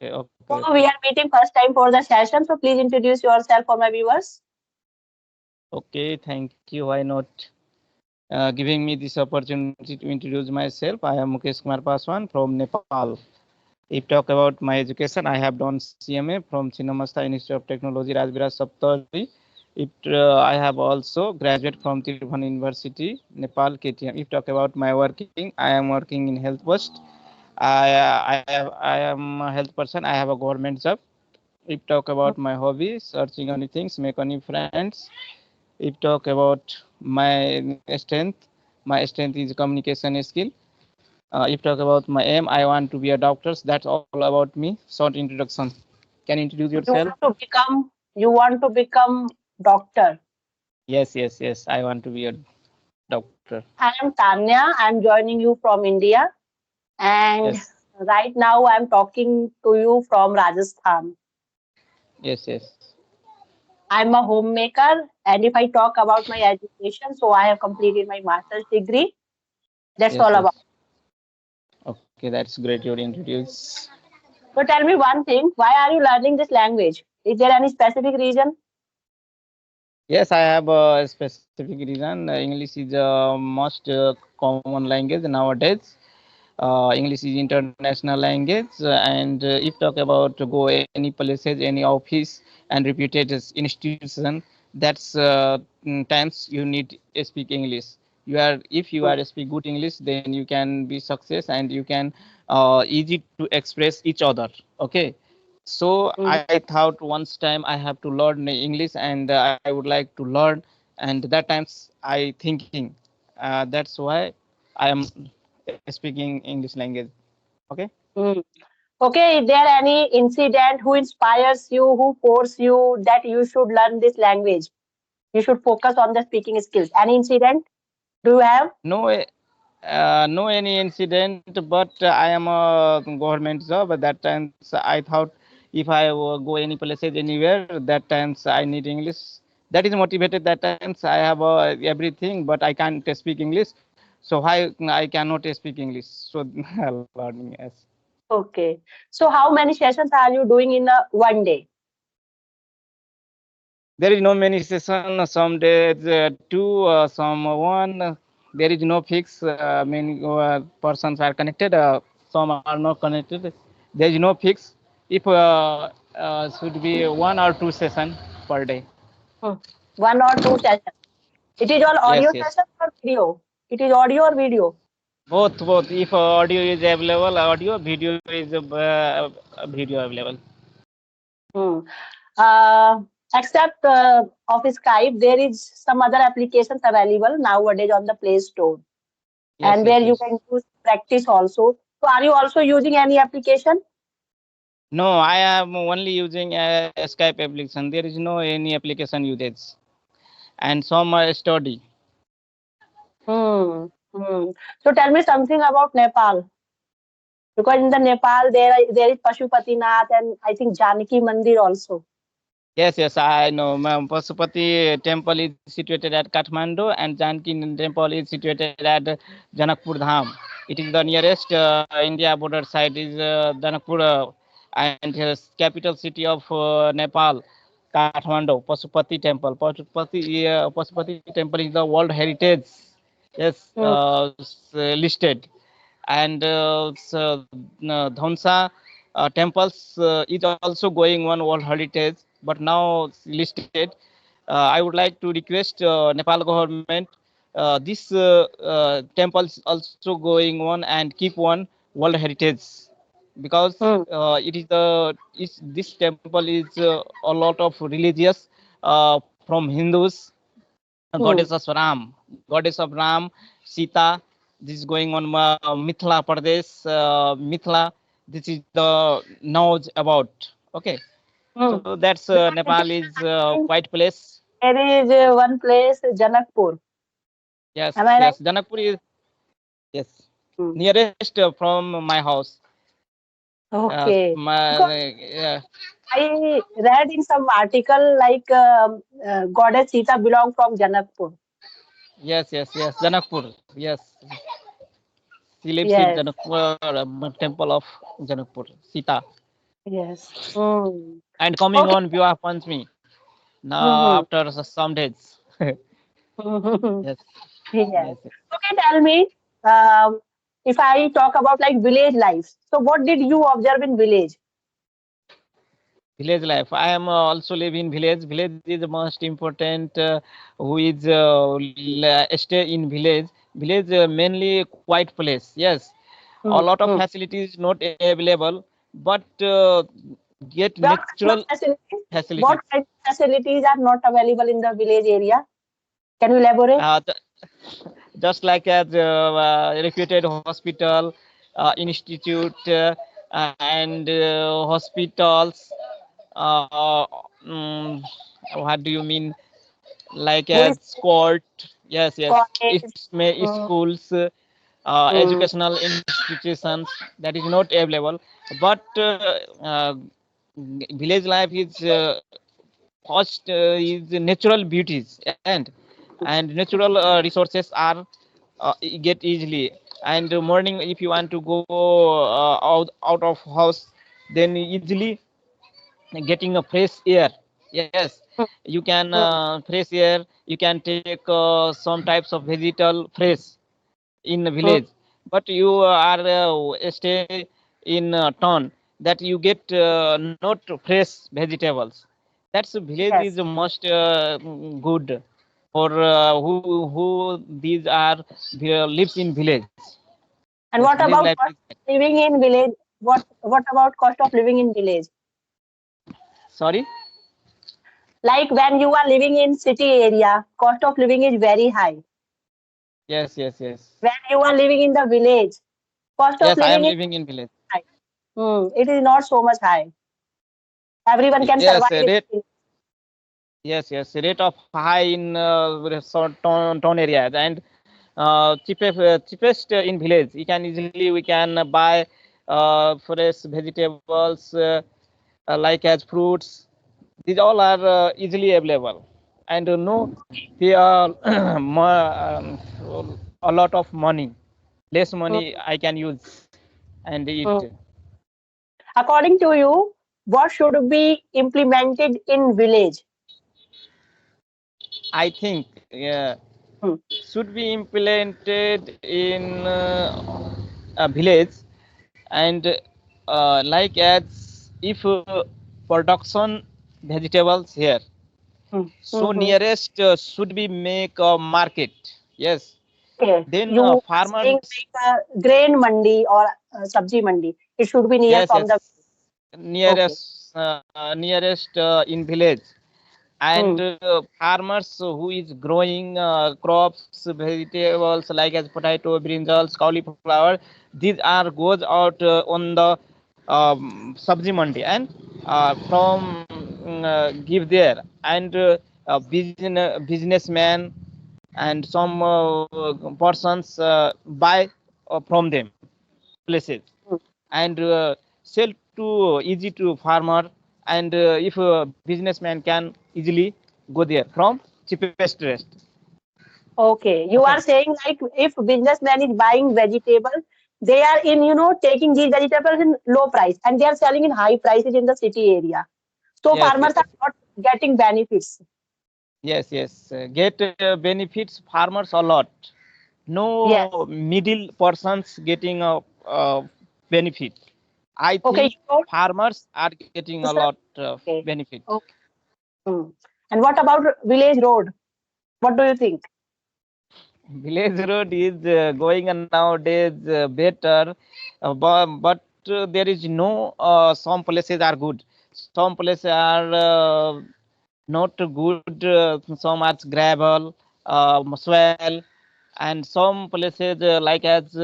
Okay, okay, So okay. we are meeting first time for the session. So please introduce yourself for my viewers. Okay, thank you. Why not giving me this opportunity to introduce myself? I am Mukesh Kumar Paswan from Nepal. If talk about my education, I have done CMA from Chinnamasta Institute of Technology, Rajbira Saptari. I have also graduated from Tirubhavan University, Nepal, KTM. If talk about my working, I am working in health post. I am a health person. I have a government job. If talk about my hobbies, searching any things, make any friends. If talk about my strength is communication skill. If talk about my aim, I want to be a doctor. That's all about me. Short introduction. Can you introduce yourself? You want to become doctor. Yes, yes, yes. I want to be a doctor. I am Tanya. I'm joining you from India, and Yes, right now I'm talking to you from Rajasthan. yes, yes. I'm a homemaker, and if I talk about my education, so I have completed my master's degree. That's Yes, all about. yes. Okay, that's great. You're introduced. So tell me one thing: why are you learning this language? Is there any specific reason? Yes, I have a specific reason. English is a most common language nowadays. English is international language, and if talk about to go any places, any office, and reputed as institution, that's times you need to speak English. You are if you are speak good English, then you can be success and you can easy to express each other. Okay, so Mhm. I thought once time I have to learn English, and I would like to learn, and that times I thinking that's why I am speaking English language. Okay. Mm. Okay, is there any incident who inspires you, who force you that you should learn this language? You should focus on the speaking skills. Any incident do you have? No, no any incident, but I am a government job. At that times, I thought if I go any places anywhere, that times I need English. That is motivated. That times I have everything, but I can't speak English. So I cannot speak English. So learning yes. Okay. So how many sessions are you doing in a one day? There is no many session. Some days two, some one. There is no fix. Many persons are connected. Some are not connected. There is no fix. If should be one or two session per day. Hmm. One or two sessions. It is all Yes, audio yes. session or video? It is audio or video? Both, both. If audio is available, audio. Video is video available. Hmm. Except of Skype, there is some other applications available nowadays on the Play Store, Yes, and yes, where you yes. can use practice also. So, are you also using any application? No, I am only using Skype application. There is no any application usage. And some study. Hmm. Hmm. So, tell me something about Nepal. Because in the Nepal, there is Pashupatinath and I think Janaki Mandir also. Yes, yes, I know. Pasupati temple is situated at Kathmandu, and Janki temple is situated at Janakpur Dham. It is the nearest India border side is Janakpur, and capital city of Nepal, Kathmandu. Pasupati temple. Pasupati temple is the World Heritage. Yes, Hmm. listed, and Dhonsa temples is also going on World Heritage, but now listed. I would like to request Nepal government this temples also going on and keep one World Heritage, because Hmm. it is this temple is a lot of religious from Hindus, Hmm. goddess of Ram, Sita. This is going on Mithila Pradesh, Mithila. This is the knowledge about. Okay, Hmm. so that's Because it Nepal is, is I think quite place. there is one place, Janakpur. Yes, Am I yes. right? Janakpur is yes Hmm. nearest from my house. Okay. Because Yeah. I read in some article like goddess Sita belong from Janakpur. Yes, yes, yes. Janakpur. Yes, she lives in Yes. Janakpur, temple of Janakpur. Sita. Yes. Mm. And coming Okay. on View Panchami now Mm-hmm. after some days. Yes, Yes. yes, yes. Okay, tell me, um, if I talk about like village life, so what did you observe in village? Village life. I am also live in village. Village is the most important. Who is stay in village? Village mainly quiet place. Yes, a lot of Mm-hmm. facilities not available, but get What kind of natural facilities? What facilities. kind of facilities are not available in the village area? Can you elaborate? The, just like as reputed hospital, institute, and hospitals. Uh, mm, what do you mean? Like Who is as court? Yes, yes. college? It's may Mm, schools, mm, educational institutions that is not available. But village life is first is natural beauties and natural resources are get easily. And morning if you want to go out of house, then easily getting a fresh air. Yes, mm, you can mm. fresh air. You can take some types of vegetable fresh in the Mm. village, but you are stay in town that you get not fresh vegetables. That's village is Yes. most good for who these are lives in village. And Yes, what village about life cost is. of living in village? What about cost of living in village? Sorry. Like when you are living in city area, cost of living is very high. Yes, yes, yes, When you are living in the village, cost of yes. I am living is living in village. high. It is not so much high. Everyone can Yes, survive in rate. the Yes, yes, rate of high in town areas and cheapest in village. You can easily we can buy fresh vegetables like as fruits. These all are easily available, and no, they are a lot of money. Less money village. I can use and eat. According to you, what should be implemented in village? I think Hmm. should be implemented in a village and like as if production vegetables here, Hmm. so Hmm. nearest should be make a market. Yes, Okay. then You are saying farmers. like a grain mandi or sabji mandi. It should be near Yes, from the. yes, Okay. nearest in village. And Hmm. farmers who is growing crops vegetables like as potato, brinjals, cauliflower, these are goes out on the sabji mandi and give there. And businessman and some persons buy from them places Hmm. and sell to easy to farmer. And if a businessman can easily go there from cheapest rest. Okay. You Okay. are saying like if businessman is buying vegetables, they are in taking these vegetables in low price and they are selling in high prices in the city area. So Yes, farmers yes, are not getting benefits. yes, yes. Get benefits farmers a lot. No Yes. middle persons getting a benefit. I Okay. think farmers are getting a lot of Okay. benefit. Okay. Hmm. And what about village road? What do you think? Village road is going on nowadays better, but there is no some places are good, some places are not good, some are gravel, soil, and some places like as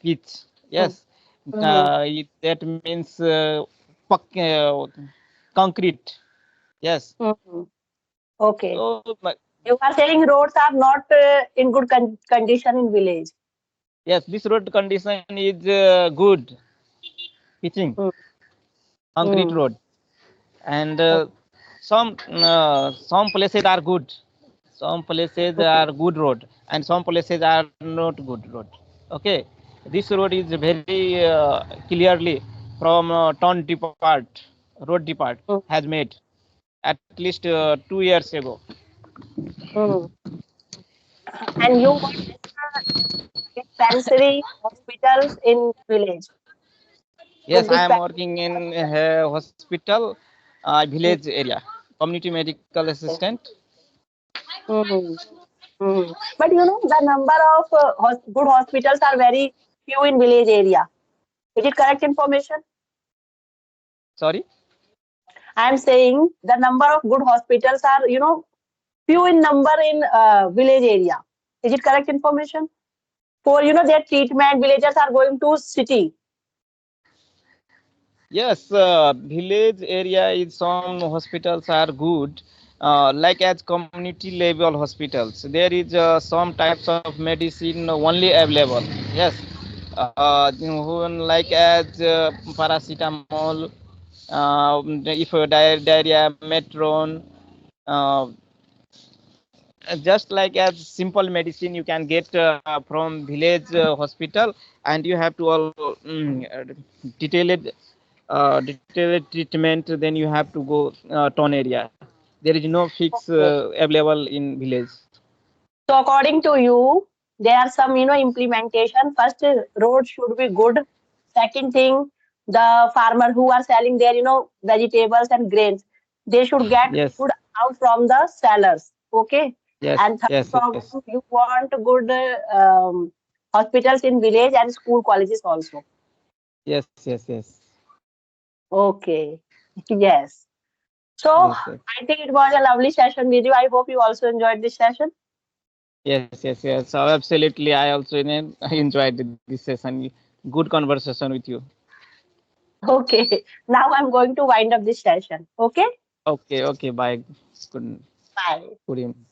pitch. Yes, Mm-hmm. that means concrete. Yes. Mm-hmm. Okay. So You are saying roads are not in good condition in village. yes, this road condition is good, pitching, concrete Mm-hmm. road, and some places are good, some places are good road, and some places are not good road. Okay, This road is very clearly from town depart, road depart Mm, has made at least 2 years ago. mm. And you work as a dispensary hospitals in village. Yes, Food I am dispensary. working in a hospital, Mm, village area, community medical okay. assistant. Mm, mm. But you know, the number of good hospitals are very few in village area. Is it correct information? Sorry. I am saying the number of good hospitals are, few in number in village area. Is it correct information? For their treatment, villagers are going to city. Yes, village area is some hospitals are good, like as community level hospitals. There is some types of medicine only available. Yes, like as paracetamol, if diarrhea, metron, uh, just like as simple medicine you can get from village hospital, and you have to all detailed detailed treatment, then you have to go town area. There is no fix Okay. available in village. So according to you, there are some implementation. First, road should be good. Second thing, the farmer who are selling their vegetables and grains, they should get Yes, good out from the sellers. Okay. yes, And third yes, problem, yes, you want good hospitals in village and school colleges also. yes, yes, yes, Okay. Yes. So yes, yes, I think it was a lovely session with you. I hope you also enjoyed this session. yes, yes, yes. So absolutely, I also enjoyed this session. Good conversation with you. Okay. Now I'm going to wind up this session. Okay. Okay, okay, bye. Good, Bye. good evening.